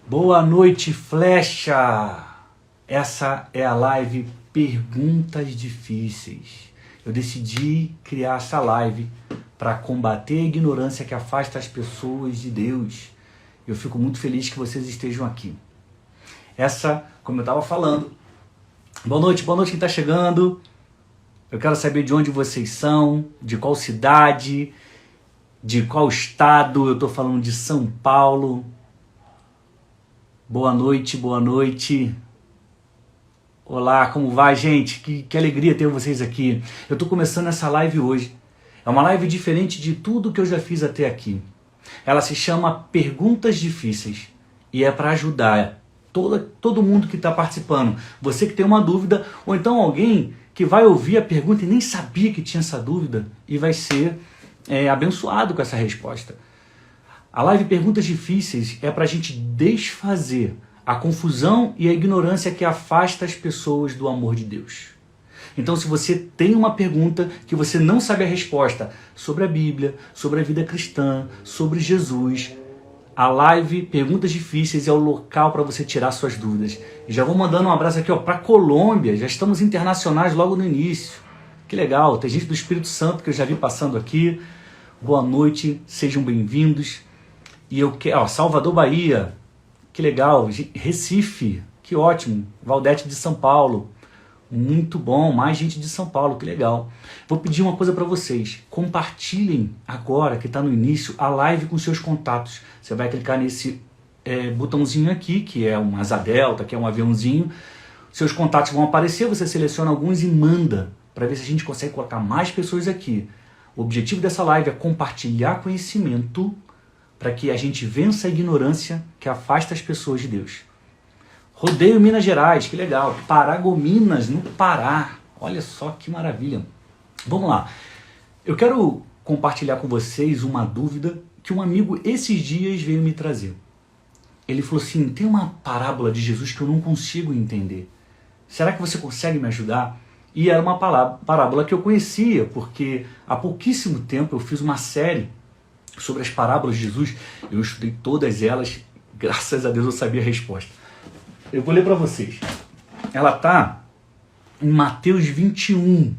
Boa noite, Flecha! Essa é a live Perguntas Difíceis. Eu decidi criar essa live para combater a ignorância que afasta as pessoas de Deus. Eu fico muito feliz que vocês estejam aqui. Essa, como eu estava falando, boa noite quem está chegando. Eu quero saber de onde vocês são, de qual cidade, de qual estado. Eu estou falando de São Paulo. Boa noite. Olá, como vai, gente? Que alegria ter vocês aqui. Eu estou começando essa live hoje. É uma live diferente de tudo que eu já fiz até aqui. Ela se chama Perguntas Difíceis e é para ajudar todo mundo que está participando. Você que tem uma dúvida, ou então alguém que vai ouvir a pergunta e nem sabia que tinha essa dúvida e vai ser abençoado com essa resposta. A live Perguntas Difíceis é para a gente desfazer a confusão e a ignorância que afasta as pessoas do amor de Deus. Então, se você tem uma pergunta que você não sabe a resposta sobre a Bíblia, sobre a vida cristã, sobre Jesus, a live Perguntas Difíceis é o local para você tirar suas dúvidas. E já vou mandando um abraço aqui para Colômbia, já estamos internacionais logo no início. Que legal, tem gente do Espírito Santo que eu já vi passando aqui. Boa noite, sejam bem-vindos. E eu quero, Salvador, Bahia, que legal. Recife, que ótimo. Valdete de São Paulo, muito bom. Mais gente de São Paulo, que legal. Vou pedir uma coisa para vocês. Compartilhem agora, que está no início, a live com seus contatos. Você vai clicar nesse botãozinho aqui, que é uma asa delta, que é um aviãozinho. Seus contatos vão aparecer, você seleciona alguns e manda, para ver se a gente consegue colocar mais pessoas aqui. O objetivo dessa live é compartilhar conhecimento para que a gente vença a ignorância que afasta as pessoas de Deus. Rodeio Minas Gerais, que legal. Paragominas, no Pará. Olha só que maravilha. Vamos lá. Eu quero compartilhar com vocês uma dúvida que um amigo esses dias veio me trazer. Ele falou assim, tem uma parábola de Jesus que eu não consigo entender. Será que você consegue me ajudar? E era uma parábola que eu conhecia, porque há pouquíssimo tempo eu fiz uma série sobre as parábolas de Jesus. Eu estudei todas elas, graças a Deus eu sabia a resposta. Eu vou ler para vocês. Ela está em Mateus 21. Se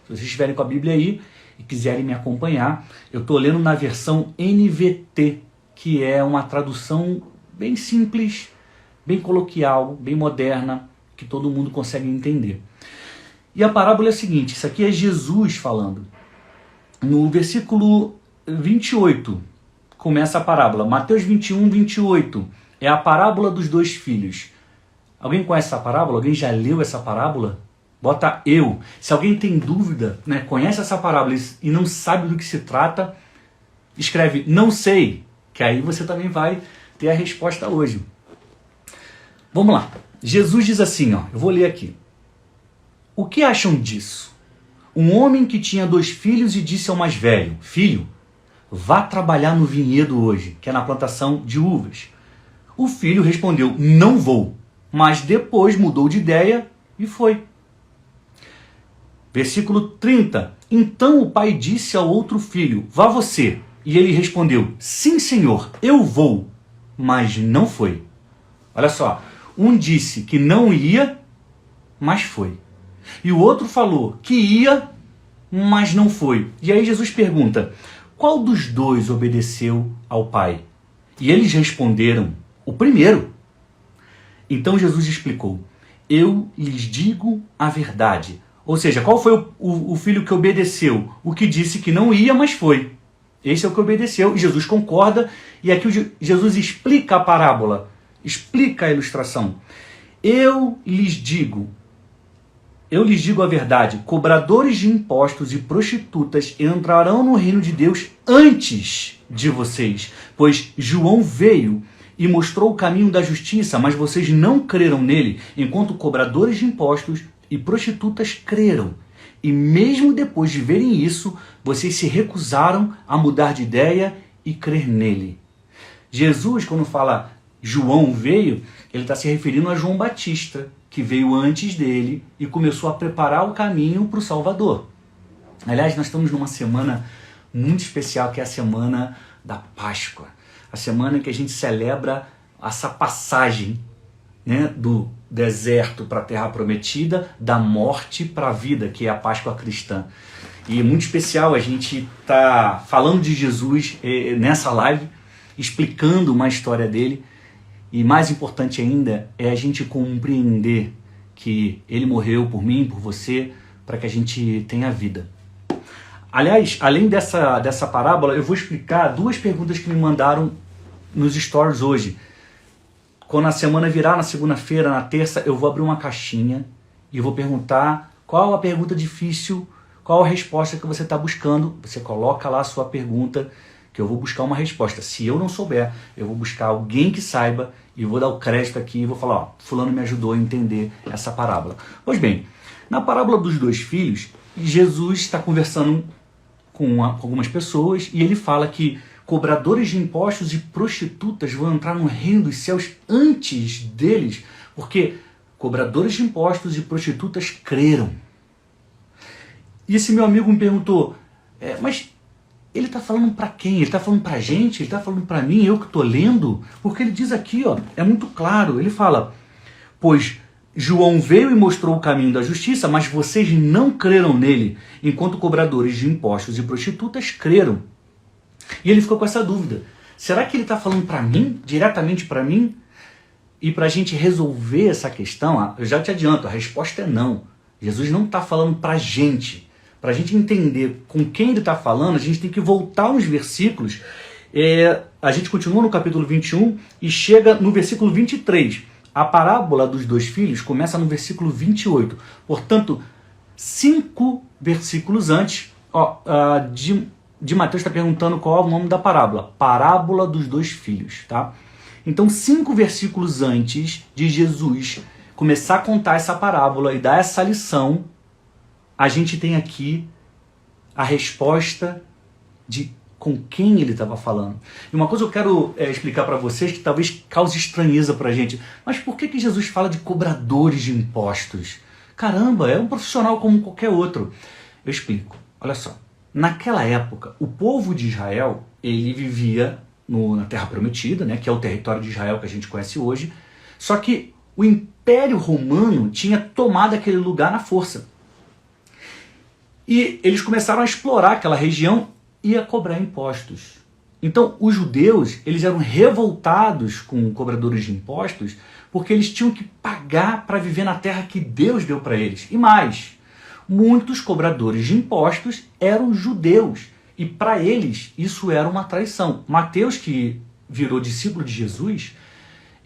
vocês estiverem com a Bíblia aí e quiserem me acompanhar, eu estou lendo na versão NVT, que é uma tradução bem simples, bem coloquial, bem moderna, que todo mundo consegue entender. E a parábola é a seguinte, isso aqui é Jesus falando. No versículo 28 começa a parábola. Mateus 21, 28 é a parábola dos dois filhos. Alguém conhece essa parábola? Alguém já leu essa parábola? Bota eu. Se alguém tem dúvida, conhece essa parábola e não sabe do que se trata, escreve não sei, que aí você também vai ter a resposta hoje. Vamos lá. Jesus diz assim, eu vou ler aqui. O que acham disso? Um homem que tinha 2 filhos e disse ao mais velho, filho, vá trabalhar no vinhedo hoje, que é na plantação de uvas. O filho respondeu, não vou, mas depois mudou de ideia e foi. Versículo 30. Então o pai disse ao outro filho, vá você. E ele respondeu, sim senhor, eu vou, mas não foi. Olha só, um disse que não ia, mas foi. E o outro falou que ia, mas não foi. E aí Jesus pergunta, qual dos dois obedeceu ao pai? E eles responderam, o primeiro. Então Jesus explicou, eu lhes digo a verdade. Ou seja, qual foi o filho que obedeceu? O que disse que não ia, mas foi. Esse é o que obedeceu. E Jesus concorda. E aqui Jesus explica a parábola, explica a ilustração. Eu lhes digo a verdade, cobradores de impostos e prostitutas entrarão no reino de Deus antes de vocês, pois João veio e mostrou o caminho da justiça, mas vocês não creram nele, enquanto cobradores de impostos e prostitutas creram. E mesmo depois de verem isso, vocês se recusaram a mudar de ideia e crer nele. Jesus, quando fala João veio, ele está se referindo a João Batista, que veio antes dele e começou a preparar o caminho para o Salvador. Aliás, nós estamos numa semana muito especial, que é a semana da Páscoa. A semana em que a gente celebra essa passagem, né, do deserto para a terra prometida, da morte para a vida, que é a Páscoa cristã. E é muito especial a gente tá falando de Jesus nessa live, explicando uma história dele, e mais importante ainda é a gente compreender que ele morreu por mim, por você, para que a gente tenha vida. Aliás, além dessa parábola, eu vou explicar duas perguntas que me mandaram nos stories hoje. Quando a semana virar, na segunda-feira, na terça, eu vou abrir uma caixinha e vou perguntar qual a pergunta difícil, qual a resposta que você está buscando. Você coloca lá a sua pergunta, que eu vou buscar uma resposta. Se eu não souber, eu vou buscar alguém que saiba e vou dar o crédito aqui e vou falar, ó, fulano me ajudou a entender essa parábola. Pois bem, na parábola dos dois filhos, Jesus está conversando com algumas pessoas e ele fala que cobradores de impostos e prostitutas vão entrar no reino dos céus antes deles, porque cobradores de impostos e prostitutas creram. E esse meu amigo me perguntou, mas ele está falando para quem? Ele está falando para a gente? Ele está falando para mim, eu que estou lendo? Porque ele diz aqui, ó, é muito claro, ele fala, pois João veio e mostrou o caminho da justiça, mas vocês não creram nele, enquanto cobradores de impostos e prostitutas creram. E ele ficou com essa dúvida. Será que ele está falando para mim, diretamente para mim? E para a gente resolver essa questão, eu já te adianto, a resposta é não. Jesus não está falando para a gente. Para a gente entender com quem ele está falando, a gente tem que voltar uns versículos. A gente continua no capítulo 21 e chega no versículo 23. A parábola dos dois filhos começa no versículo 28. Portanto, 5 versículos antes, de Mateus está perguntando qual é o nome da parábola. Parábola dos dois filhos, tá? Então, 5 versículos antes de Jesus começar a contar essa parábola e dar essa lição, a gente tem aqui a resposta de com quem ele estava falando. E uma coisa eu quero explicar para vocês que talvez cause estranheza para a gente. Mas por que Jesus fala de cobradores de impostos? Caramba, é um profissional como qualquer outro. Eu explico. Olha só. Naquela época, o povo de Israel, ele vivia na Terra Prometida, né, que é o território de Israel que a gente conhece hoje, só que o Império Romano tinha tomado aquele lugar na força. E eles começaram a explorar aquela região e a cobrar impostos. Então, os judeus, eles eram revoltados com cobradores de impostos porque eles tinham que pagar para viver na terra que Deus deu para eles. E mais, muitos cobradores de impostos eram judeus. E para eles, isso era uma traição. Mateus, que virou discípulo de Jesus,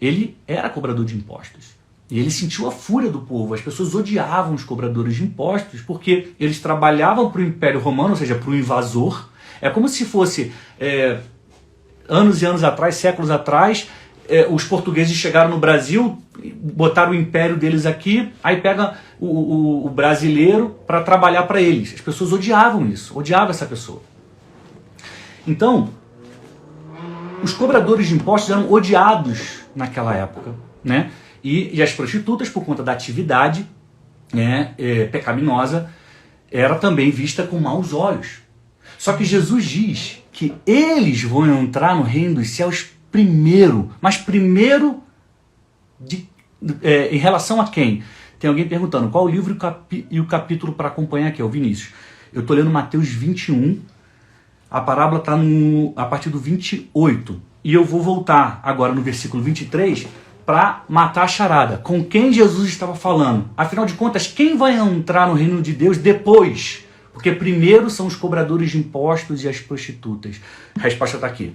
ele era cobrador de impostos. E ele sentiu a fúria do povo. As pessoas odiavam os cobradores de impostos porque eles trabalhavam para o Império Romano, ou seja, para o invasor. É como se fosse, anos e anos atrás, séculos atrás, os portugueses chegaram no Brasil, botaram o império deles aqui, aí pega o brasileiro para trabalhar para eles. As pessoas odiavam isso, odiavam essa pessoa. Então, os cobradores de impostos eram odiados naquela época, né? E as prostitutas, por conta da atividade pecaminosa, era também vista com maus olhos. Só que Jesus diz que eles vão entrar no reino dos céus primeiro. Mas primeiro em relação a quem? Tem alguém perguntando qual o livro e o capítulo para acompanhar aqui, é o Vinícius. Eu estou lendo Mateus 21, a parábola está a partir do 28. E eu vou voltar agora no versículo 23 para matar a charada. Com quem Jesus estava falando? Afinal de contas, quem vai entrar no reino de Deus depois? Porque primeiro são os cobradores de impostos e as prostitutas. A resposta está aqui.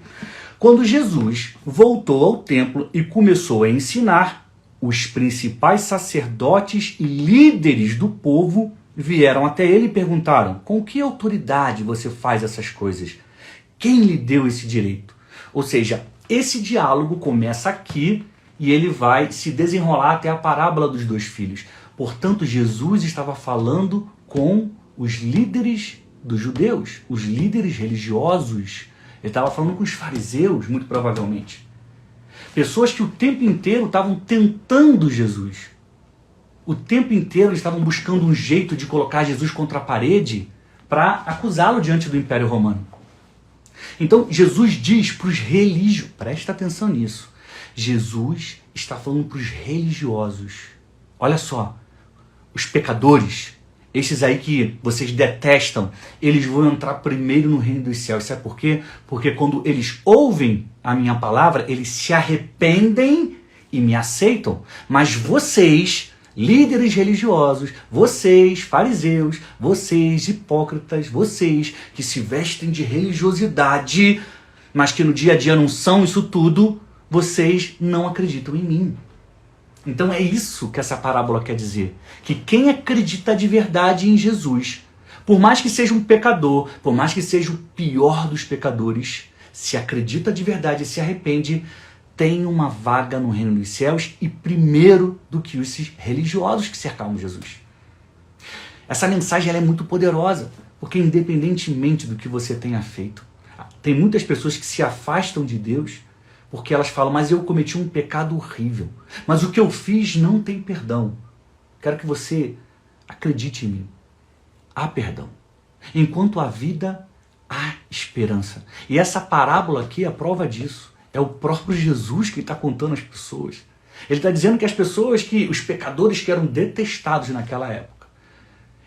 Quando Jesus voltou ao templo e começou a ensinar, os principais sacerdotes e líderes do povo vieram até ele e perguntaram: com que autoridade você faz essas coisas? Quem lhe deu esse direito? Ou seja, esse diálogo começa aqui e ele vai se desenrolar até a parábola dos dois filhos. Portanto, Jesus estava falando com os líderes dos judeus, os líderes religiosos. Ele estava falando com os fariseus, muito provavelmente. Pessoas que o tempo inteiro estavam tentando Jesus. O tempo inteiro eles estavam buscando um jeito de colocar Jesus contra a parede para acusá-lo diante do Império Romano. Então, Jesus diz para os religiosos, presta atenção nisso, Jesus está falando para os religiosos. Olha só, os pecadores, esses aí que vocês detestam, eles vão entrar primeiro no reino dos céus. Sabe por quê? Porque quando eles ouvem a minha palavra, eles se arrependem e me aceitam. Mas vocês, líderes religiosos, vocês, fariseus, vocês, hipócritas, vocês que se vestem de religiosidade, mas que no dia a dia não são isso tudo, vocês não acreditam em mim. Então é isso que essa parábola quer dizer. Que quem acredita de verdade em Jesus, por mais que seja um pecador, por mais que seja o pior dos pecadores, se acredita de verdade e se arrepende, tem uma vaga no reino dos céus e primeiro do que esses religiosos que cercavam Jesus. Essa mensagem ela é muito poderosa, porque independentemente do que você tenha feito, tem muitas pessoas que se afastam de Deus porque elas falam, mas eu cometi um pecado horrível, mas o que eu fiz não tem perdão. Quero que você acredite em mim. Há perdão. Enquanto há vida, há esperança. E essa parábola aqui é a prova disso. É o próprio Jesus que está contando às pessoas. Ele está dizendo que as pessoas, os pecadores que eram detestados naquela época,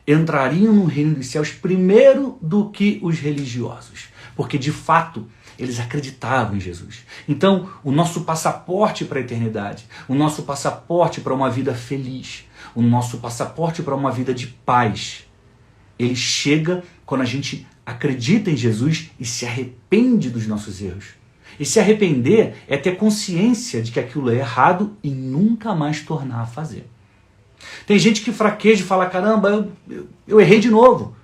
entrariam no reino dos céus primeiro do que os religiosos. Porque, de fato, eles acreditavam em Jesus. Então, o nosso passaporte para a eternidade, o nosso passaporte para uma vida feliz, o nosso passaporte para uma vida de paz, ele chega quando a gente acredita em Jesus e se arrepende dos nossos erros. E se arrepender é ter consciência de que aquilo é errado e nunca mais tornar a fazer. Tem gente que fraqueja e fala, caramba, eu errei de novo.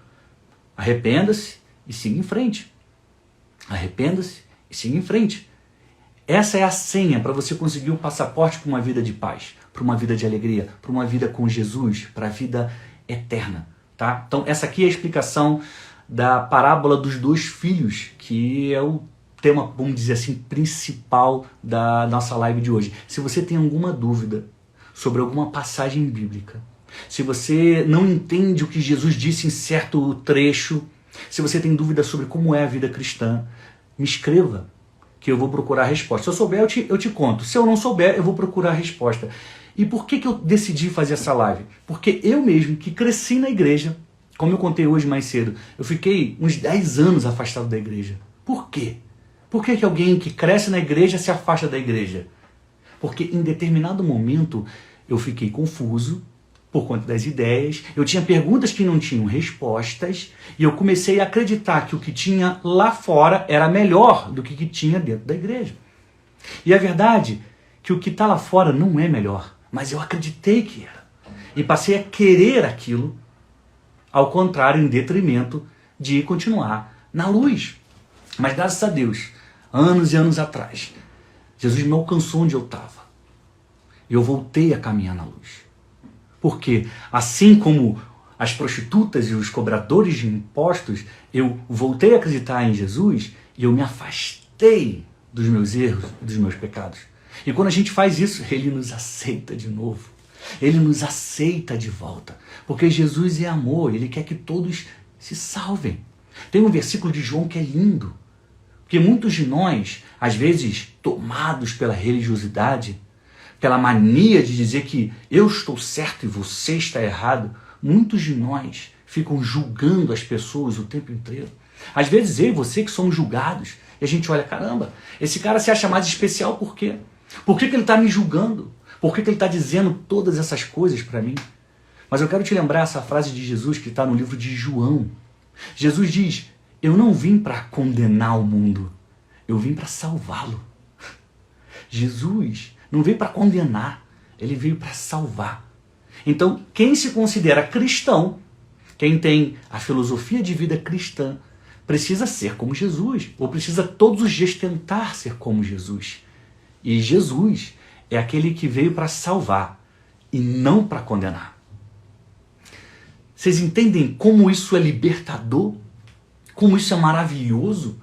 Arrependa-se e siga em frente. Arrependa-se e siga em frente. Essa é a senha para você conseguir o passaporte para uma vida de paz, para uma vida de alegria, para uma vida com Jesus, para a vida eterna. Tá? Então essa aqui é a explicação da parábola dos dois filhos, que é o tema, vamos dizer assim, principal da nossa live de hoje. Se você tem alguma dúvida sobre alguma passagem bíblica, se você não entende o que Jesus disse em certo trecho, se você tem dúvida sobre como é a vida cristã, me escreva, que eu vou procurar a resposta. Se eu souber, eu te conto. Se eu não souber, eu vou procurar a resposta. E por que eu decidi fazer essa live? Porque eu mesmo, que cresci na igreja, como eu contei hoje mais cedo, eu fiquei uns 10 anos afastado da igreja. Por quê? Por que alguém que cresce na igreja se afasta da igreja? Porque em determinado momento eu fiquei confuso por conta das ideias, eu tinha perguntas que não tinham respostas e eu comecei a acreditar que o que tinha lá fora era melhor do que tinha dentro da igreja. E a verdade é que o que está lá fora não é melhor, mas eu acreditei que era. E passei a querer aquilo, ao contrário, em detrimento de continuar na luz. Mas graças a Deus, anos e anos atrás, Jesus me alcançou onde eu estava. E eu voltei a caminhar na luz. Porque, assim como as prostitutas e os cobradores de impostos, eu voltei a acreditar em Jesus e eu me afastei dos meus erros, dos meus pecados. E quando a gente faz isso, Ele nos aceita de novo. Ele nos aceita de volta. Porque Jesus é amor, Ele quer que todos se salvem. Tem um versículo de João que é lindo. Porque muitos de nós, às vezes, tomados pela religiosidade, pela mania de dizer que eu estou certo e você está errado, muitos de nós ficam julgando as pessoas o tempo inteiro. Às vezes eu e você que somos julgados, e a gente olha, caramba, esse cara se acha mais especial por quê? Por que ele está me julgando? Por que ele está dizendo todas essas coisas para mim? Mas eu quero te lembrar essa frase de Jesus que está no livro de João. Jesus diz, eu não vim para condenar o mundo, eu vim para salvá-lo. Jesus não veio para condenar, ele veio para salvar. Então, quem se considera cristão, quem tem a filosofia de vida cristã, precisa ser como Jesus, ou precisa todos os dias tentar ser como Jesus. E Jesus é aquele que veio para salvar e não para condenar. Vocês entendem como isso é libertador? Como isso é maravilhoso?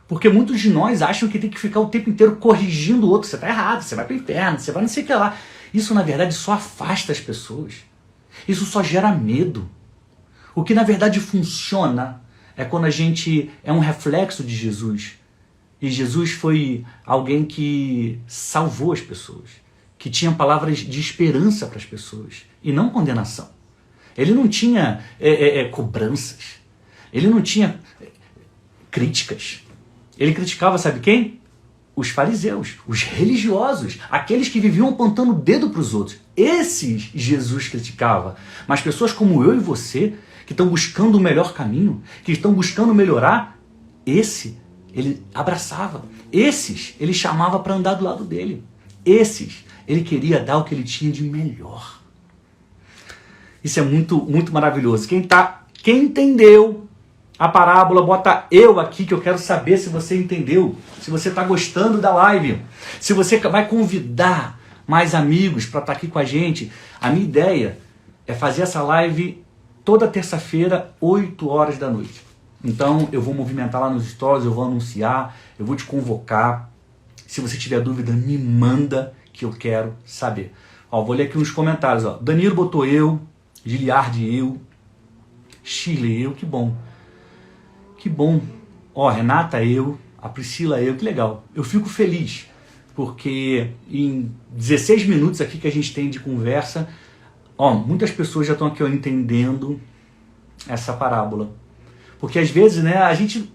Porque muitos de nós acham que tem que ficar o tempo inteiro corrigindo o outro. Você está errado, você vai para o inferno, você vai não sei o que lá. Isso, na verdade, só afasta as pessoas. Isso só gera medo. O que, na verdade, funciona é quando a gente é um reflexo de Jesus. E Jesus foi alguém que salvou as pessoas, que tinha palavras de esperança para as pessoas e não condenação. Ele não tinha cobranças, ele não tinha críticas. Ele criticava, sabe quem? Os fariseus, os religiosos, aqueles que viviam apontando o dedo para os outros. Esses Jesus criticava. Mas pessoas como eu e você, que estão buscando o melhor caminho, que estão buscando melhorar, esse ele abraçava. Esses ele chamava para andar do lado dele. Esses ele queria dar o que ele tinha de melhor. Isso é muito, muito maravilhoso. Quem entendeu a parábola, bota eu aqui, que eu quero saber se você entendeu, se você está gostando da live, se você vai convidar mais amigos para estar aqui com a gente. A minha ideia é fazer essa live toda terça-feira, 8 horas da noite. Então eu vou movimentar lá nos stories, eu vou anunciar, eu vou te convocar. Se você tiver dúvida, me manda que eu quero saber. Ó, vou ler aqui nos comentários. Ó. Danilo botou eu, Giliardi eu, Shirley eu, que bom. Que bom. Ó, Renata eu, a Priscila eu, que legal. Eu fico feliz, porque em 16 minutos aqui que a gente tem de conversa, ó, muitas pessoas já estão aqui ó, entendendo essa parábola. Porque às vezes, né, a gente,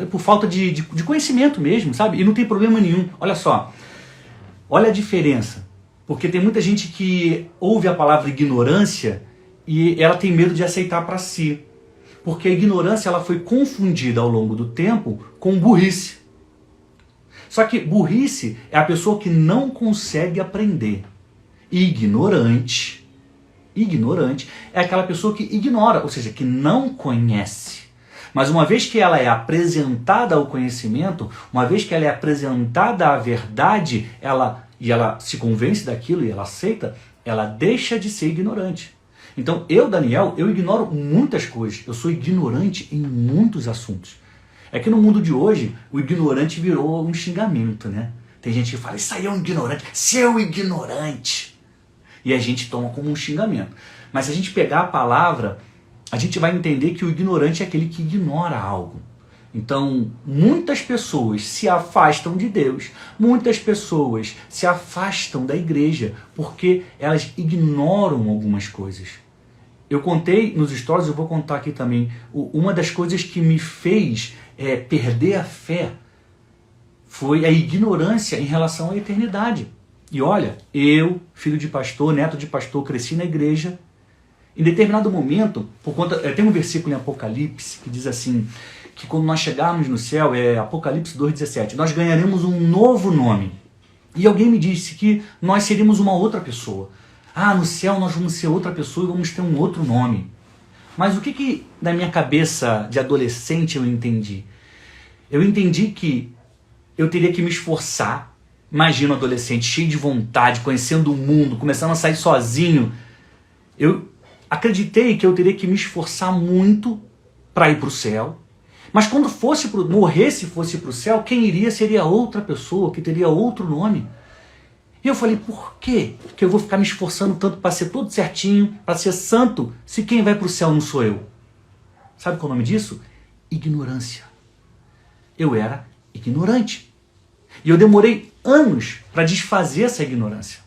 por falta de conhecimento mesmo, sabe? E não tem problema nenhum. Olha só, olha a diferença. Porque tem muita gente que ouve a palavra ignorância e ela tem medo de aceitar para si. Porque a ignorância ela foi confundida ao longo do tempo com burrice. Só que burrice é a pessoa que não consegue aprender. Ignorante é aquela pessoa que ignora, ou seja, que não conhece. Mas uma vez que ela é apresentada ao conhecimento, uma vez que ela é apresentada à verdade, ela se convence daquilo e ela aceita, ela deixa de ser ignorante. Então eu, Daniel, eu ignoro muitas coisas, eu sou ignorante em muitos assuntos. É que no mundo de hoje, o ignorante virou um xingamento, né? Tem gente que fala, isso aí é um ignorante, seu ignorante. E a gente toma como um xingamento. Mas se a gente pegar a palavra, a gente vai entender que o ignorante é aquele que ignora algo. Então, muitas pessoas se afastam de Deus, muitas pessoas se afastam da igreja, porque elas ignoram algumas coisas. Eu contei nos stories, eu vou contar aqui também, uma das coisas que me fez perder a fé foi a ignorância em relação à eternidade. E olha, eu, filho de pastor, neto de pastor, cresci na igreja. Em determinado momento, tem um versículo em Apocalipse que diz assim, que quando nós chegarmos no céu, Apocalipse 2,17, nós ganharemos um novo nome. E alguém me disse que nós seríamos uma outra pessoa. Ah, no céu nós vamos ser outra pessoa e vamos ter um outro nome. Mas o que na minha cabeça de adolescente eu entendi? Eu entendi que eu teria que me esforçar. Imagina um adolescente cheio de vontade, conhecendo o mundo, começando a sair sozinho. Eu acreditei que eu teria que me esforçar muito para ir para o céu. Mas quando morresse e fosse para o céu, quem iria seria outra pessoa, que teria outro nome. E eu falei, por quê que eu vou ficar me esforçando tanto para ser tudo certinho, para ser santo, se quem vai para o céu não sou eu? Sabe qual é o nome disso? Ignorância. Eu era ignorante. E eu demorei anos para desfazer essa ignorância.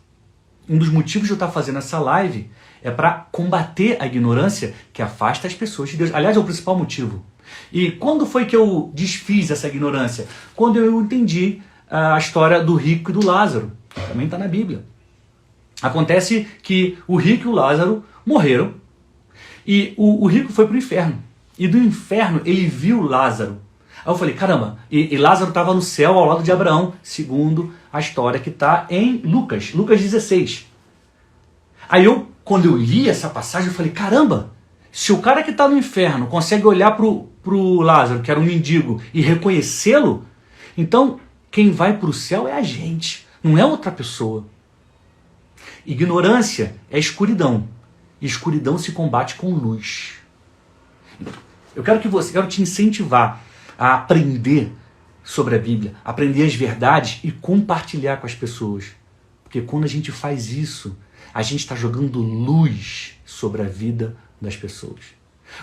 Um dos motivos de eu estar fazendo essa live é para combater a ignorância que afasta as pessoas de Deus. Aliás, é o principal motivo. E quando foi que eu desfiz essa ignorância? Quando eu entendi a história do rico e do Lázaro. Também está na Bíblia. Acontece que o rico e o Lázaro morreram. E o rico foi para o inferno. E do inferno ele viu Lázaro. Aí eu falei, caramba, e Lázaro estava no céu ao lado de Abraão, segundo a história que está em Lucas 16. Aí quando eu li essa passagem, eu falei, caramba, se o cara que está no inferno consegue olhar pro Lázaro, que era um mendigo, e reconhecê-lo, então quem vai para o céu é a gente, não é outra pessoa. Ignorância é escuridão, e escuridão se combate com luz. Eu quero te incentivar a aprender sobre a Bíblia, aprender as verdades e compartilhar com as pessoas. Porque quando a gente faz isso, a gente está jogando luz sobre a vida das pessoas.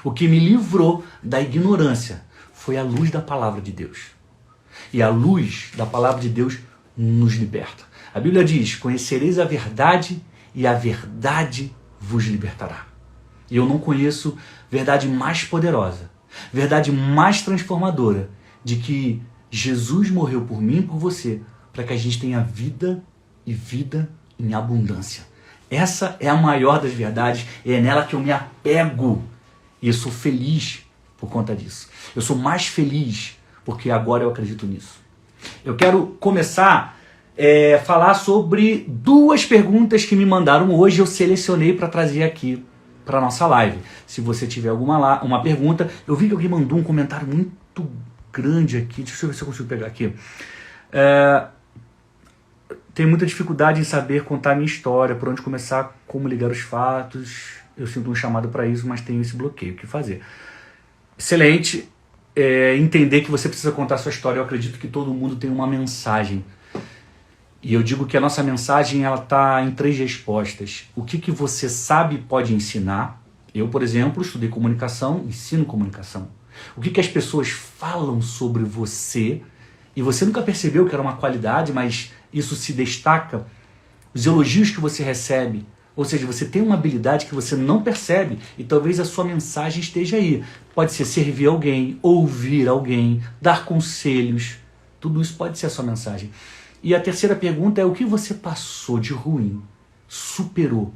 O que me livrou da ignorância foi a luz da palavra de Deus. E a luz da palavra de Deus nos liberta. A Bíblia diz, conhecereis a verdade e a verdade vos libertará. E eu não conheço verdade mais poderosa, verdade mais transformadora, de que Jesus morreu por mim e por você, para que a gente tenha vida e vida em abundância. Essa é a maior das verdades, e é nela que eu me apego. E eu sou feliz por conta disso. Eu sou mais feliz porque agora eu acredito nisso. Eu quero começar a falar sobre 2 perguntas que me mandaram hoje. Eu selecionei para trazer aqui para a nossa live. Se você tiver uma pergunta, eu vi que alguém mandou um comentário muito grande aqui. Deixa eu ver se eu consigo pegar aqui. Tenho muita dificuldade em saber contar a minha história, por onde começar, como ligar os fatos. Eu sinto um chamado para isso, mas tenho esse bloqueio. O que fazer? Excelente. Entender que você precisa contar a sua história. Eu acredito que todo mundo tem uma mensagem. E eu digo que a nossa mensagem está em 3 respostas. O que você sabe e pode ensinar. Eu, por exemplo, estudei comunicação, ensino comunicação. O que as pessoas falam sobre você e você nunca percebeu que era uma qualidade, mas isso se destaca. Os elogios que você recebe. Ou seja, você tem uma habilidade que você não percebe e talvez a sua mensagem esteja aí. Pode ser servir alguém, ouvir alguém, dar conselhos. Tudo isso pode ser a sua mensagem. E a terceira pergunta é o que você passou de ruim, superou.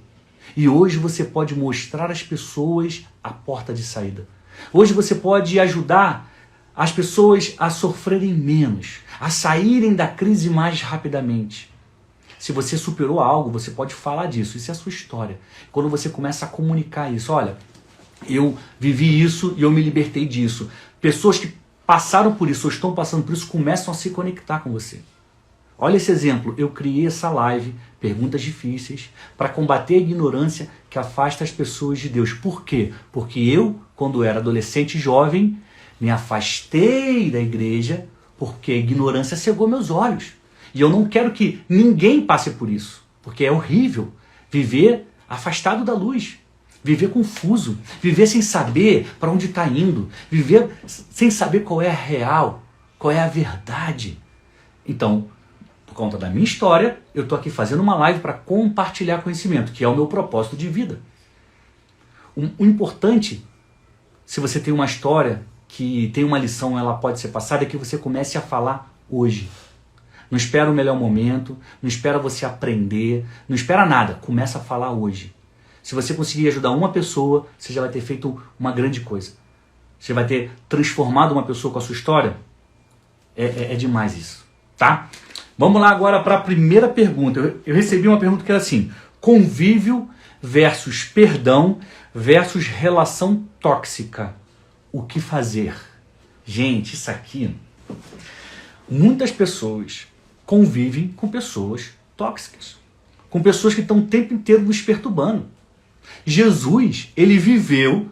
E hoje você pode mostrar às pessoas a porta de saída. Hoje você pode ajudar as pessoas a sofrerem menos, a saírem da crise mais rapidamente. Se você superou algo, você pode falar disso. Isso é a sua história. Quando você começa a comunicar isso, olha, eu vivi isso e eu me libertei disso. Pessoas que passaram por isso ou estão passando por isso começam a se conectar com você. Olha esse exemplo. Eu criei essa live, Perguntas Difíceis, para combater a ignorância que afasta as pessoas de Deus. Por quê? Porque eu, quando era adolescente e jovem, me afastei da igreja porque a ignorância cegou meus olhos. E eu não quero que ninguém passe por isso, porque é horrível viver afastado da luz, viver confuso, viver sem saber para onde está indo, viver sem saber qual é a real, qual é a verdade. Então, por conta da minha história, eu estou aqui fazendo uma live para compartilhar conhecimento, que é o meu propósito de vida. O importante, se você tem uma história que tem uma lição, ela pode ser passada, é que você comece a falar hoje. Não espera o melhor momento, não espera você aprender, não espera nada, começa a falar hoje. Se você conseguir ajudar uma pessoa, você já vai ter feito uma grande coisa. Você vai ter transformado uma pessoa com a sua história. É demais isso, tá? Vamos lá agora para a primeira pergunta. Eu recebi uma pergunta que era assim: convívio versus perdão versus relação tóxica. O que fazer? Gente, isso aqui... Muitas pessoas convivem com pessoas tóxicas, com pessoas que estão o tempo inteiro nos perturbando. Jesus, ele viveu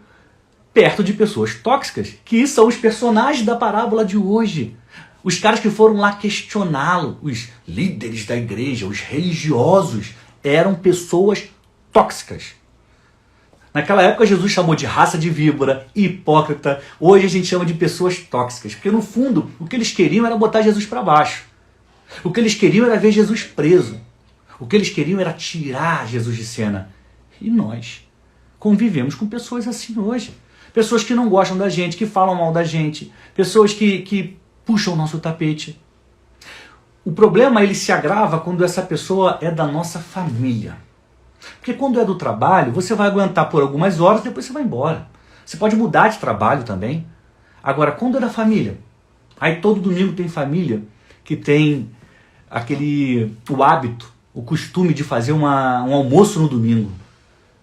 perto de pessoas tóxicas, que são os personagens da parábola de hoje. Os caras que foram lá questioná-lo, os líderes da igreja, os religiosos, eram pessoas tóxicas. Naquela época Jesus chamou de raça de víbora, hipócrita. Hoje a gente chama de pessoas tóxicas, porque no fundo o que eles queriam era botar Jesus para baixo. O que eles queriam era ver Jesus preso. O que eles queriam era tirar Jesus de cena. E nós convivemos com pessoas assim hoje. Pessoas que não gostam da gente, que falam mal da gente. Pessoas que puxam o nosso tapete. O problema, ele se agrava quando essa pessoa é da nossa família. Porque quando é do trabalho, você vai aguentar por algumas horas, depois você vai embora. Você pode mudar de trabalho também. Agora, quando é da família, aí todo domingo tem família que tem o hábito, o costume de fazer um almoço no domingo.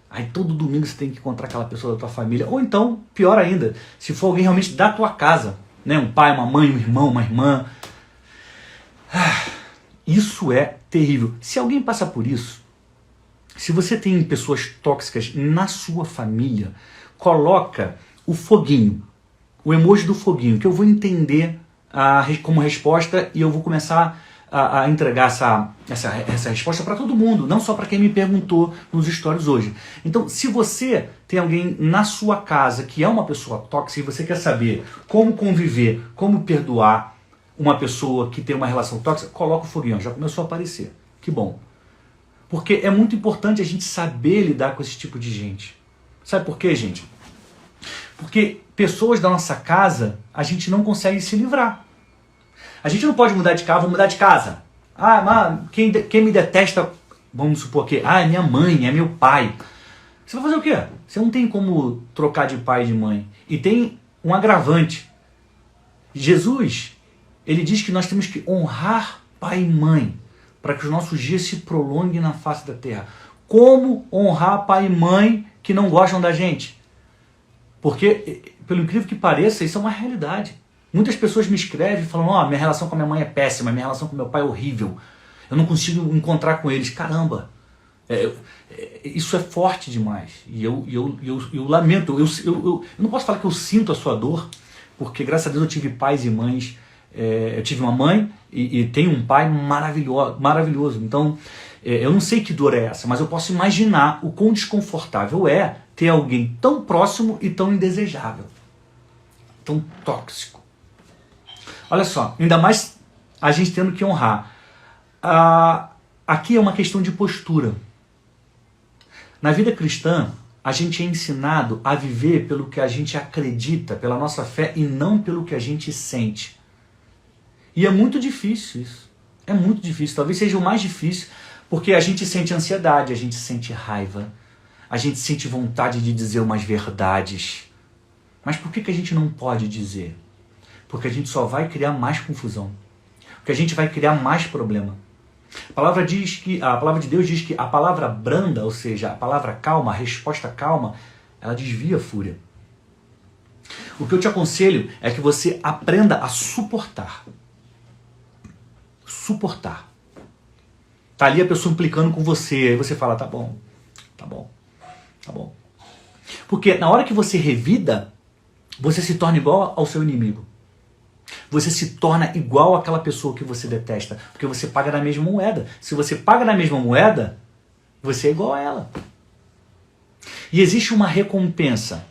Aí todo domingo você tem que encontrar aquela pessoa da tua família. Ou então, pior ainda, se for alguém realmente da tua casa, né? Um pai, uma mãe, um irmão, uma irmã. Isso é terrível. Se alguém passa por isso, se você tem pessoas tóxicas na sua família, coloca o foguinho, o emoji do foguinho, que eu vou entender como resposta e eu vou começar a entregar essa resposta para todo mundo, não só para quem me perguntou nos stories hoje. Então, se você tem alguém na sua casa que é uma pessoa tóxica e você quer saber como conviver, como perdoar, uma pessoa que tem uma relação tóxica, coloca o foguinho, já começou a aparecer. Que bom. Porque é muito importante a gente saber lidar com esse tipo de gente. Sabe por quê, gente? Porque pessoas da nossa casa, a gente não consegue se livrar. A gente não pode mudar de casa, vou mudar de casa. Ah, mas quem me detesta, vamos supor que, é minha mãe, é meu pai. Você vai fazer o quê? Você não tem como trocar de pai e de mãe. E tem um agravante. Jesus, ele diz que nós temos que honrar pai e mãe para que os nossos dias se prolonguem na face da terra. Como honrar pai e mãe que não gostam da gente? Porque, pelo incrível que pareça, isso é uma realidade. Muitas pessoas me escrevem e falam, minha relação com a minha mãe é péssima, minha relação com meu pai é horrível. Eu não consigo encontrar com eles. Caramba, isso é forte demais. E eu lamento, eu não posso falar que eu sinto a sua dor, porque graças a Deus eu tive pais e mães, eu tive uma mãe e tenho um pai maravilhoso. Então, eu não sei que dor é essa, mas eu posso imaginar o quão desconfortável é ter alguém tão próximo e tão indesejável, tão tóxico. Olha só, ainda mais a gente tendo que honrar. Aqui é uma questão de postura. Na vida cristã, a gente é ensinado a viver pelo que a gente acredita, pela nossa fé, e não pelo que a gente sente. E é muito difícil isso. É muito difícil. Talvez seja o mais difícil, porque a gente sente ansiedade, a gente sente raiva, a gente sente vontade de dizer umas verdades. Mas por que a gente não pode dizer? Porque a gente só vai criar mais confusão. Porque a gente vai criar mais problema. A palavra de Deus diz que a palavra branda, ou seja, a palavra calma, a resposta calma, ela desvia a fúria. O que eu te aconselho é que você aprenda a suportar. Suportar. Tá ali a pessoa implicando com você, aí você fala, tá bom. Porque na hora que você revida, você se torna igual ao seu inimigo. Você se torna igual àquela pessoa que você detesta, porque você paga na mesma moeda. Se você paga na mesma moeda, você é igual a ela. E existe uma recompensa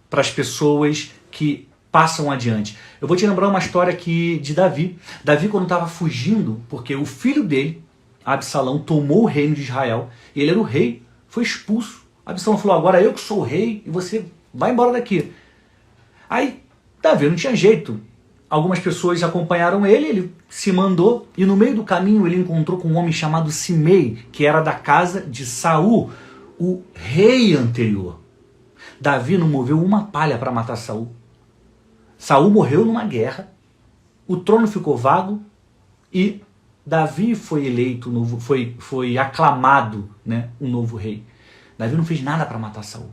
para as pessoas que passam adiante. Eu vou te lembrar uma história aqui de Davi. Davi, quando estava fugindo, porque o filho dele, Absalão, tomou o reino de Israel, ele era o rei, foi expulso. Absalão falou, agora eu que sou o rei e você vai embora daqui. Aí, Davi não tinha jeito. Algumas pessoas acompanharam ele se mandou, e no meio do caminho ele encontrou com um homem chamado Simei, que era da casa de Saul, o rei anterior. Davi não moveu uma palha para matar Saul. Saul morreu numa guerra, o trono ficou vago, e Davi foi eleito, foi aclamado, né, um novo rei. Davi não fez nada para matar Saul.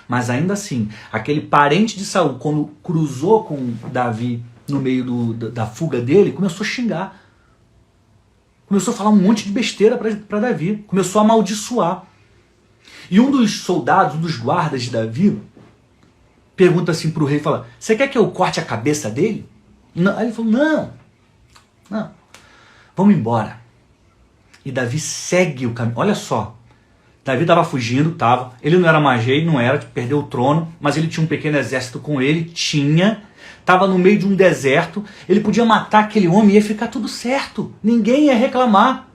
Mas ainda assim, aquele parente de Saul, quando cruzou com Davi no meio da fuga dele, começou a xingar. Começou a falar um monte de besteira para Davi. Começou a amaldiçoar. E um dos soldados, um dos guardas de Davi, pergunta assim para o rei, fala, você quer que eu corte a cabeça dele? Não. Aí ele falou, não, vamos embora. E Davi segue o caminho. Olha só, Davi estava fugindo, ele não era mais rei, perdeu o trono, mas ele tinha um pequeno exército com ele, estava no meio de um deserto, ele podia matar aquele homem e ia ficar tudo certo, ninguém ia reclamar,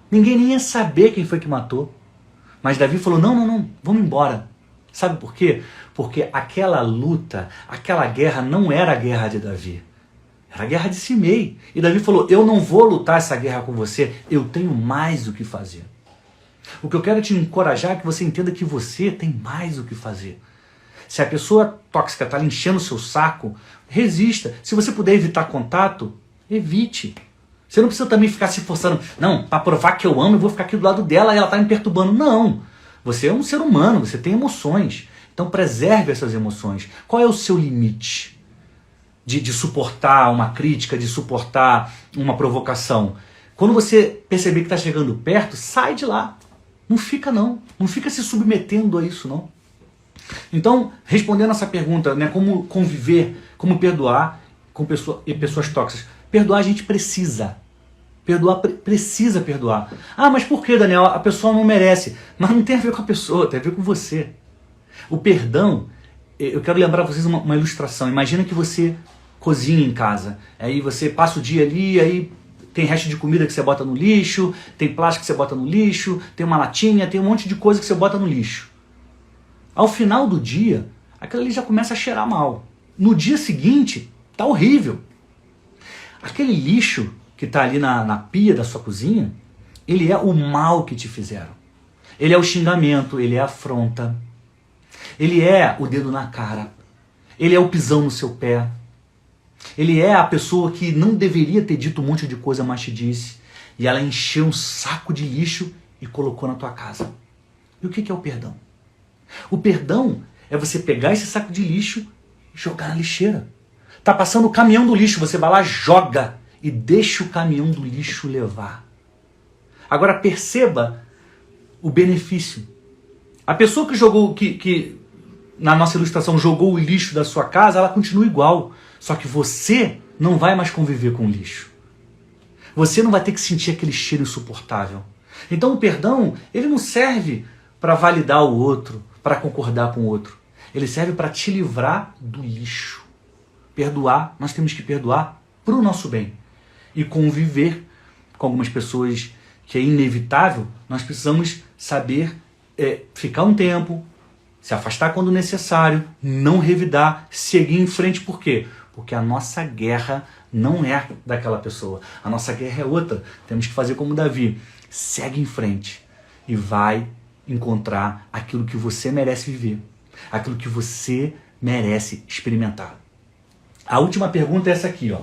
ninguém nem ia saber quem foi que matou. Mas Davi falou, não, vamos embora. Sabe por quê? Porque aquela luta, aquela guerra não era a guerra de Davi, era a guerra de Simei. E Davi falou, eu não vou lutar essa guerra com você, eu tenho mais o que fazer. O que eu quero te encorajar é que você entenda que você tem mais o que fazer. Se a pessoa tóxica está enchendo o seu saco, resista. Se você puder evitar contato, evite. Você não precisa também ficar se forçando. Não, para provar que eu amo, eu vou ficar aqui do lado dela e ela está me perturbando. Não. Você é um ser humano, você tem emoções. Então preserve essas emoções. Qual é o seu limite de suportar uma crítica, de suportar uma provocação? Quando você perceber que está chegando perto, sai de lá. Não fica se submetendo a isso não. Então, respondendo essa pergunta, né, como conviver, como perdoar com pessoas tóxicas. Perdoar a gente precisa. Precisa perdoar. Ah, mas por que, Daniel? A pessoa não merece. Mas não tem a ver com a pessoa, tem a ver com você. O perdão, eu quero lembrar vocês uma ilustração. Imagina que você cozinha em casa. Aí você passa o dia ali, aí tem resto de comida que você bota no lixo, tem plástico que você bota no lixo, tem uma latinha, tem um monte de coisa que você bota no lixo. Ao final do dia, aquilo ali já começa a cheirar mal. No dia seguinte, tá horrível. Aquele lixo que tá ali na pia da sua cozinha, ele é o mal que te fizeram. Ele é o xingamento, ele é a afronta, ele é o dedo na cara, ele é o pisão no seu pé, ele é a pessoa que não deveria ter dito um monte de coisa, mas te disse, e ela encheu um saco de lixo e colocou na tua casa. E o que é o perdão? O perdão é você pegar esse saco de lixo e jogar na lixeira. Tá passando o caminhão do lixo, você vai lá, joga e deixa o caminhão do lixo levar. Agora perceba o benefício. A pessoa que jogou, que na nossa ilustração jogou o lixo da sua casa, ela continua igual. Só que você não vai mais conviver com o lixo. Você não vai ter que sentir aquele cheiro insuportável. Então o perdão, ele não serve para validar o outro, para concordar com o outro. Ele serve para te livrar do lixo. Perdoar, nós temos que perdoar para o nosso bem. E conviver com algumas pessoas que é inevitável, nós precisamos saber ficar um tempo, se afastar quando necessário, não revidar, seguir em frente. Por quê? Porque a nossa guerra não é daquela pessoa. A nossa guerra é outra. Temos que fazer como Davi. Segue em frente e vai encontrar aquilo que você merece viver, aquilo que você merece experimentar. A última pergunta é essa aqui, ó.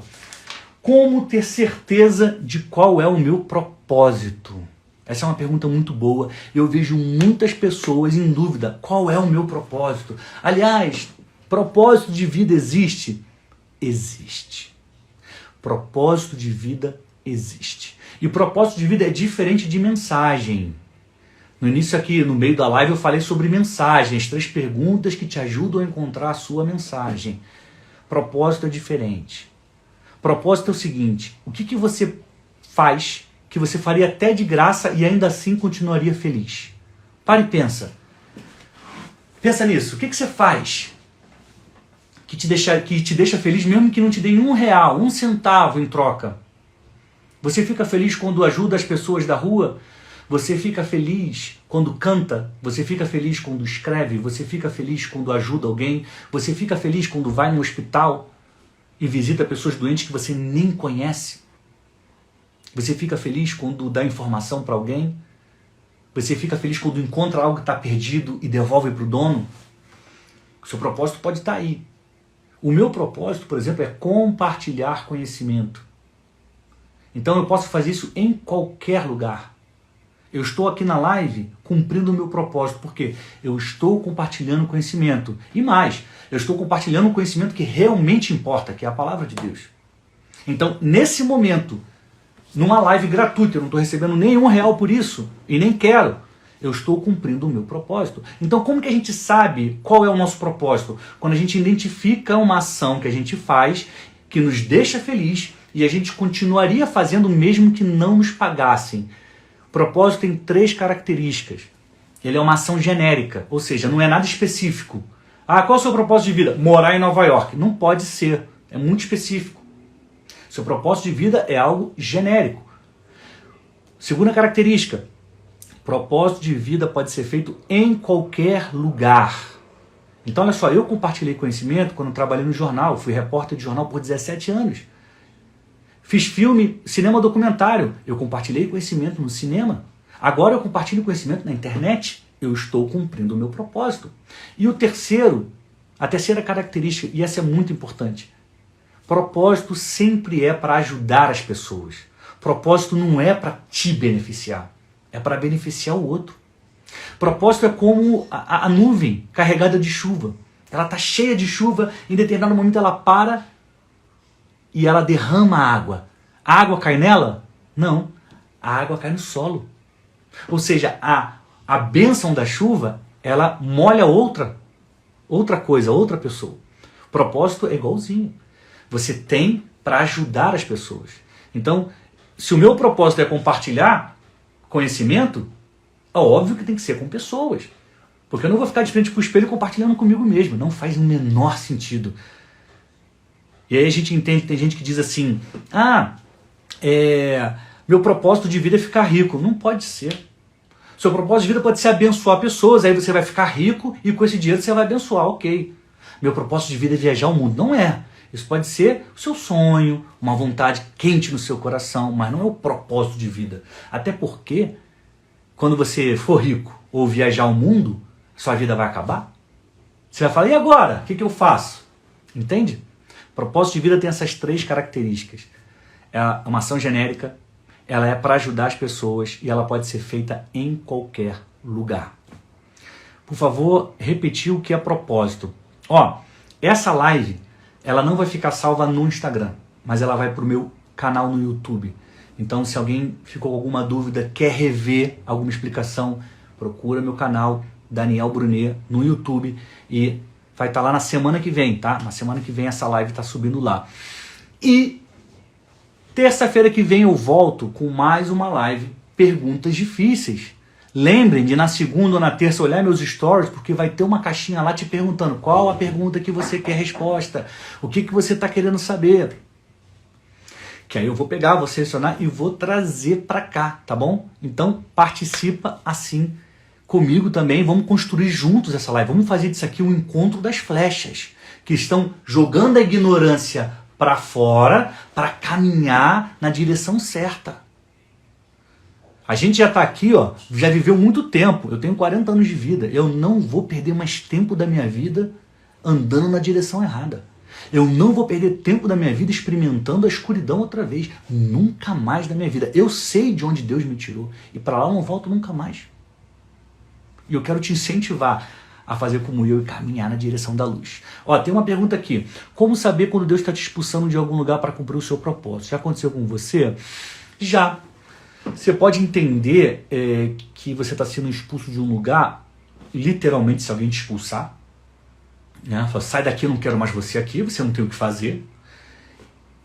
Como ter certeza de qual é o meu propósito? Essa é uma pergunta muito boa. Eu vejo muitas pessoas em dúvida. Qual é o meu propósito? Aliás, propósito de vida existe? Existe. Propósito de vida existe. E propósito de vida é diferente de mensagem. No início aqui, no meio da live, eu falei sobre mensagens, 3 perguntas que te ajudam a encontrar a sua mensagem. Propósito é diferente. Propósito é o seguinte: o que você faz que você faria até de graça e ainda assim continuaria feliz? Para e pensa. Pensa nisso. O que você faz que te deixa feliz mesmo que não te dê R$1, 1 centavo em troca? Você fica feliz quando ajuda as pessoas da rua? Você fica feliz quando canta? Você fica feliz quando escreve? Você fica feliz quando ajuda alguém? Você fica feliz quando vai no hospital e visita pessoas doentes que você nem conhece? Você fica feliz quando dá informação para alguém? Você fica feliz quando encontra algo que está perdido e devolve para o dono? O seu propósito pode estar aí. O meu propósito, por exemplo, é compartilhar conhecimento. Então eu posso fazer isso em qualquer lugar. Eu estou aqui na live cumprindo o meu propósito, porque eu estou compartilhando conhecimento. E mais, eu estou compartilhando um conhecimento que realmente importa, que é a palavra de Deus. Então, nesse momento, numa live gratuita, eu não estou recebendo nenhum real por isso, e nem quero. Eu estou cumprindo o meu propósito. Então, como que a gente sabe qual é o nosso propósito? Quando a gente identifica uma ação que a gente faz, que nos deixa feliz, e a gente continuaria fazendo mesmo que não nos pagassem. O propósito tem 3 características. Ele é uma ação genérica, ou seja, não é nada específico. Ah, qual é o seu propósito de vida? Morar em Nova York. Não pode ser, é muito específico. Seu propósito de vida é algo genérico. Segunda característica, propósito de vida pode ser feito em qualquer lugar. Então, olha só, eu compartilhei conhecimento quando trabalhei no jornal, fui repórter de jornal por 17 anos. Fiz filme, cinema documentário, eu compartilhei conhecimento no cinema. Agora eu compartilho conhecimento na internet, eu estou cumprindo o meu propósito. E a terceira característica, e essa é muito importante, propósito sempre é para ajudar as pessoas. Propósito não é para te beneficiar, é para beneficiar o outro. Propósito é como a nuvem carregada de chuva. Ela está cheia de chuva, em determinado momento ela para e ela derrama a água. A água cai nela? Não. A água cai no solo. Ou seja, a bênção da chuva, ela molha outra coisa, outra pessoa. O propósito é igualzinho. Você tem para ajudar as pessoas. Então, se o meu propósito é compartilhar conhecimento, é óbvio que tem que ser com pessoas. Porque eu não vou ficar de frente para o espelho compartilhando comigo mesmo. Não faz o menor sentido. E aí a gente entende, tem gente que diz assim, meu propósito de vida é ficar rico. Não pode ser. Seu propósito de vida pode ser abençoar pessoas, aí você vai ficar rico e com esse dinheiro você vai abençoar, ok. Meu propósito de vida é viajar o mundo. Não é. Isso pode ser o seu sonho, uma vontade quente no seu coração, mas não é o propósito de vida. Até porque, quando você for rico ou viajar o mundo, sua vida vai acabar. Você vai falar, e agora? O que eu faço? Entende? Propósito de vida tem essas 3 características. É uma ação genérica, ela é para ajudar as pessoas e ela pode ser feita em qualquer lugar. Por favor, repetir o que é propósito. Essa live, ela não vai ficar salva no Instagram, mas ela vai para o meu canal no YouTube. Então, se alguém ficou com alguma dúvida, quer rever alguma explicação, procura meu canal, Daniel Brunet, no YouTube, e vai estar lá na semana que vem, tá? Na semana que vem essa live está subindo lá. E terça-feira que vem eu volto com mais uma live, Perguntas Difíceis. Lembrem de na segunda ou na terça olhar meus stories, porque vai ter uma caixinha lá te perguntando qual a pergunta que você quer resposta, o que você está querendo saber. Que aí eu vou pegar, vou selecionar e vou trazer para cá, tá bom? Então participa assim comigo também, vamos construir juntos essa live, vamos fazer disso aqui um encontro das flechas, que estão jogando a ignorância para fora, para caminhar na direção certa. A gente já está aqui, já viveu muito tempo, eu tenho 40 anos de vida, eu não vou perder mais tempo da minha vida andando na direção errada. Eu não vou perder tempo da minha vida experimentando a escuridão outra vez, nunca mais da minha vida. Eu sei de onde Deus me tirou e para lá eu não volto nunca mais. E eu quero te incentivar a fazer como eu e caminhar na direção da luz. Tem uma pergunta aqui. Como saber quando Deus está te expulsando de algum lugar para cumprir o seu propósito? Já aconteceu com você? Já. Você pode entender que você está sendo expulso de um lugar, literalmente, se alguém te expulsar. Né? Fala, sai daqui, eu não quero mais você aqui, você não tem o que fazer.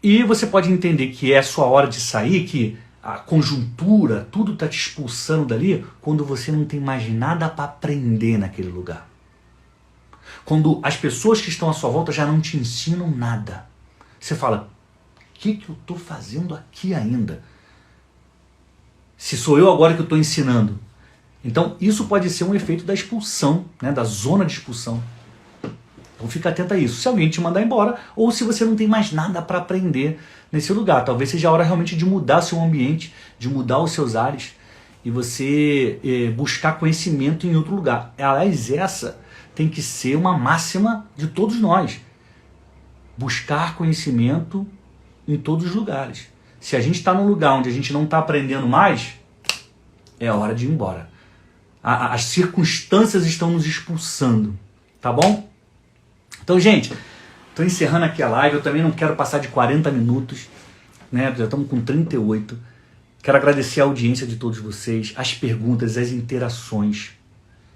E você pode entender que é a sua hora de sair, que a conjuntura, tudo está te expulsando dali, quando você não tem mais nada para aprender naquele lugar. Quando as pessoas que estão à sua volta já não te ensinam nada. Você fala, o que eu estou fazendo aqui ainda? Se sou eu agora que eu estou ensinando. Então isso pode ser um efeito da expulsão, né, da zona de expulsão. Então fica atento a isso. Se alguém te mandar embora, ou se você não tem mais nada para aprender nesse lugar. Talvez seja a hora realmente de mudar seu ambiente, de mudar os seus ares e você buscar conhecimento em outro lugar. Aliás, essa tem que ser uma máxima de todos nós. Buscar conhecimento em todos os lugares. Se a gente está num lugar onde a gente não está aprendendo mais, é hora de ir embora. As circunstâncias estão nos expulsando, tá bom? Então, gente, estou encerrando aqui a live, eu também não quero passar de 40 minutos, né? Já estamos com 38. Quero agradecer a audiência de todos vocês, as perguntas, as interações.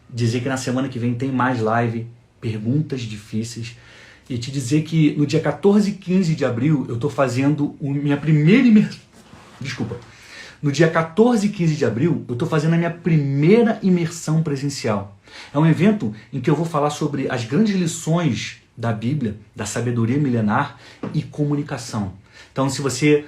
Dizer que na semana que vem tem mais live, Perguntas Difíceis. E te dizer que no dia 14 e 15 de abril eu estou fazendo minha primeira imersão. Desculpa. No dia 14 e 15 de abril eu estou fazendo a minha primeira imersão presencial. É um evento em que eu vou falar sobre as grandes lições da Bíblia, da sabedoria milenar e comunicação. Então, se você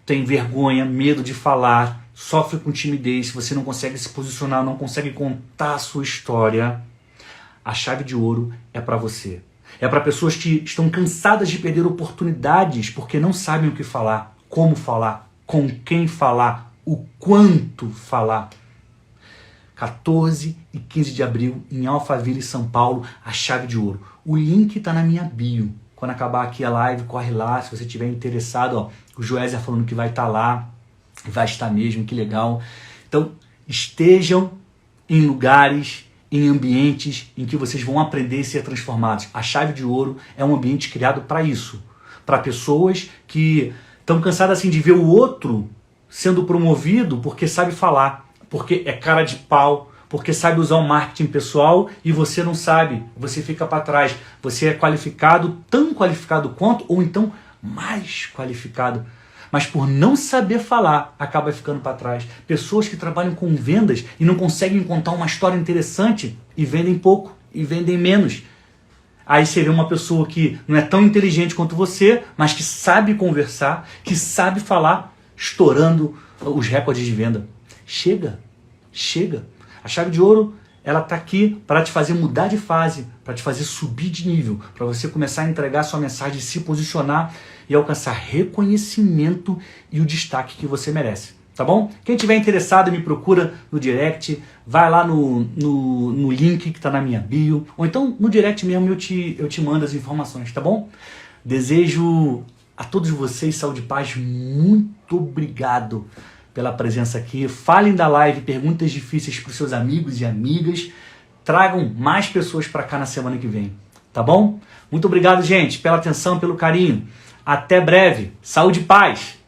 tem vergonha, medo de falar, sofre com timidez, se você não consegue se posicionar, não consegue contar a sua história, a chave de ouro é para você. É para pessoas que estão cansadas de perder oportunidades porque não sabem o que falar, como falar, com quem falar, o quanto falar. 14 e 15 de abril, em Alphaville, São Paulo, a chave de ouro. O link está na minha bio. Quando acabar aqui a live, corre lá. Se você estiver interessado, o Joésia falando que vai estar lá. Vai estar mesmo, que legal. Então, estejam em lugares, em ambientes em que vocês vão aprender e ser transformados. A chave de ouro é um ambiente criado para isso. Para pessoas que estão cansadas assim, de ver o outro sendo promovido porque sabe falar, porque é cara de pau, porque sabe usar o marketing pessoal e você não sabe, você fica para trás. Você é qualificado, tão qualificado quanto, ou então mais qualificado, mas por não saber falar, acaba ficando para trás. Pessoas que trabalham com vendas e não conseguem contar uma história interessante e vendem pouco, e vendem menos. Aí você vê uma pessoa que não é tão inteligente quanto você, mas que sabe conversar, que sabe falar, estourando os recordes de venda. Chega, chega. A chave de ouro, ela está aqui para te fazer mudar de fase, para te fazer subir de nível, para você começar a entregar sua mensagem, se posicionar e alcançar reconhecimento e o destaque que você merece. Tá bom? Quem tiver interessado, me procura no direct, vai lá no link que está na minha bio, ou então no direct mesmo eu te mando as informações, tá bom? Desejo a todos vocês saúde e paz, muito obrigado pela presença aqui. Falem da live, perguntas difíceis para os seus amigos e amigas, tragam mais pessoas para cá na semana que vem, tá bom? Muito obrigado, gente, pela atenção, pelo carinho. Até breve, saúde e paz!